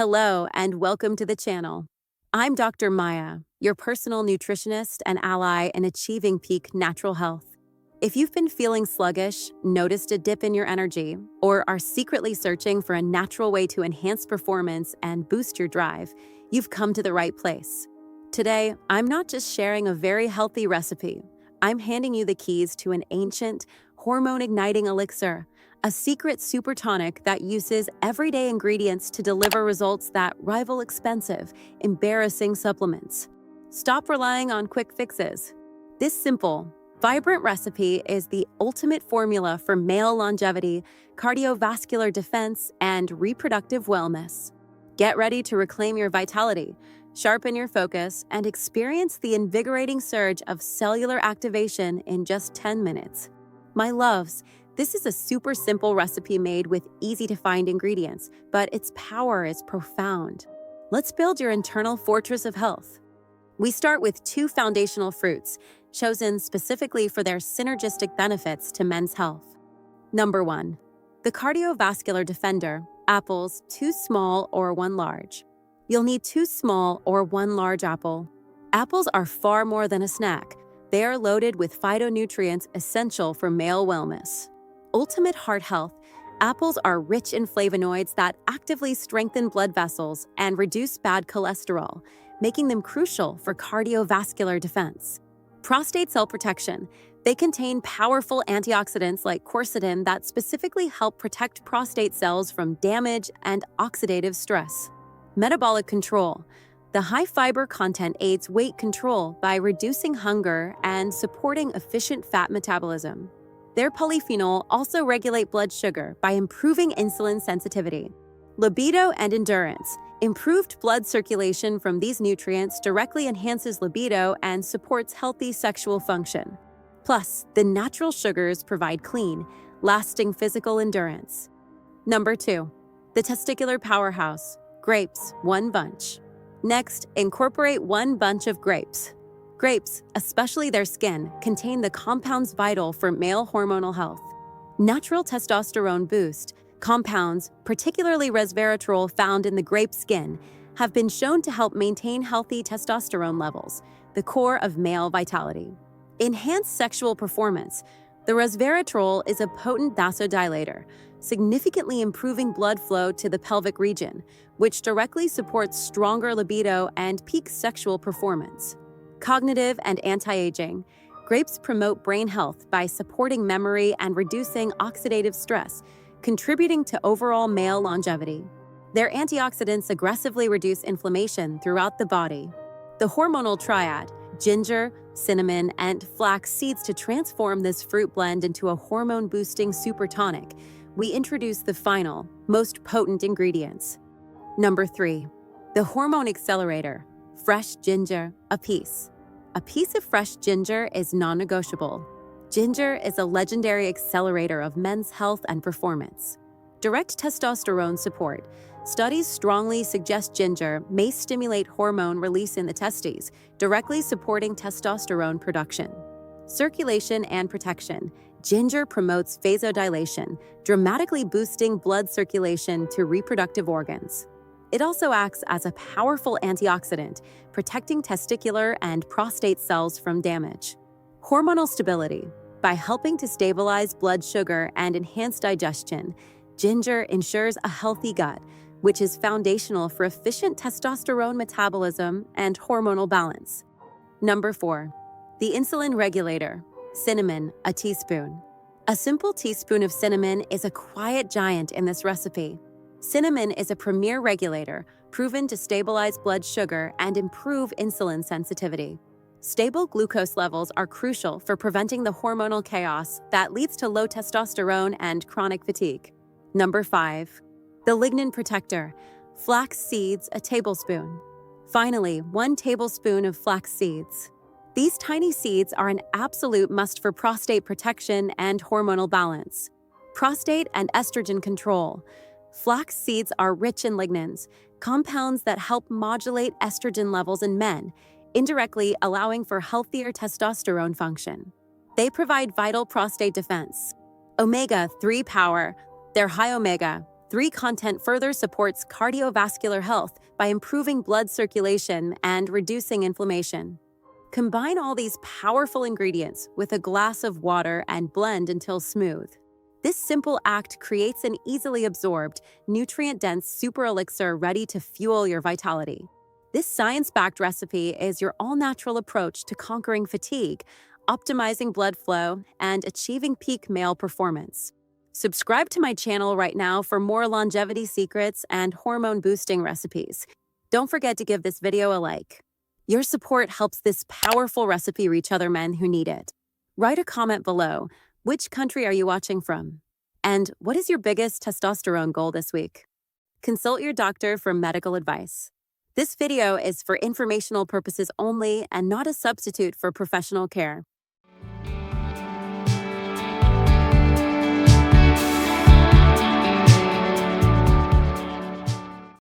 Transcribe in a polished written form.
Hello and welcome to the channel. I'm Dr. Maya, your personal nutritionist and ally in achieving peak natural health. If you've been feeling sluggish, noticed a dip in your energy, or are secretly searching for a natural way to enhance performance and boost your drive, you've come to the right place. Today, I'm not just sharing a very healthy recipe. I'm handing you the keys to an ancient, hormone-igniting elixir, a secret super tonic that uses everyday ingredients to deliver results that rival expensive, embarrassing supplements. Stop relying on quick fixes. This simple, vibrant recipe is the ultimate formula for male longevity, cardiovascular defense, and reproductive wellness. Get ready to reclaim your vitality, sharpen your focus, and experience the invigorating surge of cellular activation in just 10 minutes. My loves, this is a super simple recipe made with easy-to-find ingredients, but its power is profound. Let's build your internal fortress of health. We start with 2 foundational fruits, chosen specifically for their synergistic benefits to men's health. Number 1. The cardiovascular defender, apples, 2 small or 1 large. You'll need 2 small or 1 large apple. Apples are far more than a snack. They are loaded with phytonutrients essential for male wellness. Ultimate heart health, apples are rich in flavonoids that actively strengthen blood vessels and reduce bad cholesterol, making them crucial for cardiovascular defense. Prostate cell protection, they contain powerful antioxidants like quercetin that specifically help protect prostate cells from damage and oxidative stress. Metabolic control, the high fiber content aids weight control by reducing hunger and supporting efficient fat metabolism. Their polyphenol also regulate blood sugar by improving insulin sensitivity. Libido and endurance. Improved blood circulation from these nutrients directly enhances libido and supports healthy sexual function. Plus, the natural sugars provide clean, lasting physical endurance. Number 2. The testicular powerhouse. Grapes, 1 bunch. Next, incorporate 1 bunch of grapes. Grapes, especially their skin, contain the compounds vital for male hormonal health. Natural testosterone boost, compounds, particularly resveratrol found in the grape skin, have been shown to help maintain healthy testosterone levels, the core of male vitality. Enhanced sexual performance. The resveratrol is a potent vasodilator, significantly improving blood flow to the pelvic region, which directly supports stronger libido and peak sexual performance. Cognitive and anti-aging. Grapes promote brain health by supporting memory and reducing oxidative stress, contributing to overall male longevity. Their antioxidants aggressively reduce inflammation throughout the body. The hormonal triad, ginger, cinnamon, and flax seeds to transform this fruit blend into a hormone-boosting super tonic, we introduce the final, most potent ingredients. Number 3. The Hormone Accelerator, fresh ginger, a piece. A piece of fresh ginger is non-negotiable. Ginger is a legendary accelerator of men's health and performance. Direct testosterone support. Studies strongly suggest ginger may stimulate hormone release in the testes, directly supporting testosterone production. Circulation and protection. Ginger promotes vasodilation, dramatically boosting blood circulation to reproductive organs. It also acts as a powerful antioxidant, protecting testicular and prostate cells from damage. Hormonal stability. By helping to stabilize blood sugar and enhance digestion, ginger ensures a healthy gut, which is foundational for efficient testosterone metabolism and hormonal balance. Number 4. The Insulin Regulator, cinnamon, a teaspoon. A simple teaspoon of cinnamon is a quiet giant in this recipe. Cinnamon is a premier regulator, proven to stabilize blood sugar and improve insulin sensitivity. Stable glucose levels are crucial for preventing the hormonal chaos that leads to low testosterone and chronic fatigue. Number 5. The Lignin Protector, flax seeds, a tablespoon. Finally, 1 tablespoon of flax seeds. These tiny seeds are an absolute must for prostate protection and hormonal balance. Prostate and estrogen control. Flax seeds are rich in lignans, compounds that help modulate estrogen levels in men, indirectly allowing for healthier testosterone function. They provide vital prostate defense. Omega-3 power. They're high omega, 3 content further supports cardiovascular health by improving blood circulation and reducing inflammation. Combine all these powerful ingredients with a glass of water and blend until smooth. This simple act creates an easily absorbed, nutrient-dense super elixir ready to fuel your vitality. This science-backed recipe is your all-natural approach to conquering fatigue, optimizing blood flow, and achieving peak male performance. Subscribe to my channel right now for more longevity secrets and hormone-boosting recipes. Don't forget to give this video a like. Your support helps this powerful recipe reach other men who need it. Write a comment below. Which country are you watching from? And what is your biggest testosterone goal this week? Consult your doctor for medical advice. This video is for informational purposes only and not a substitute for professional care.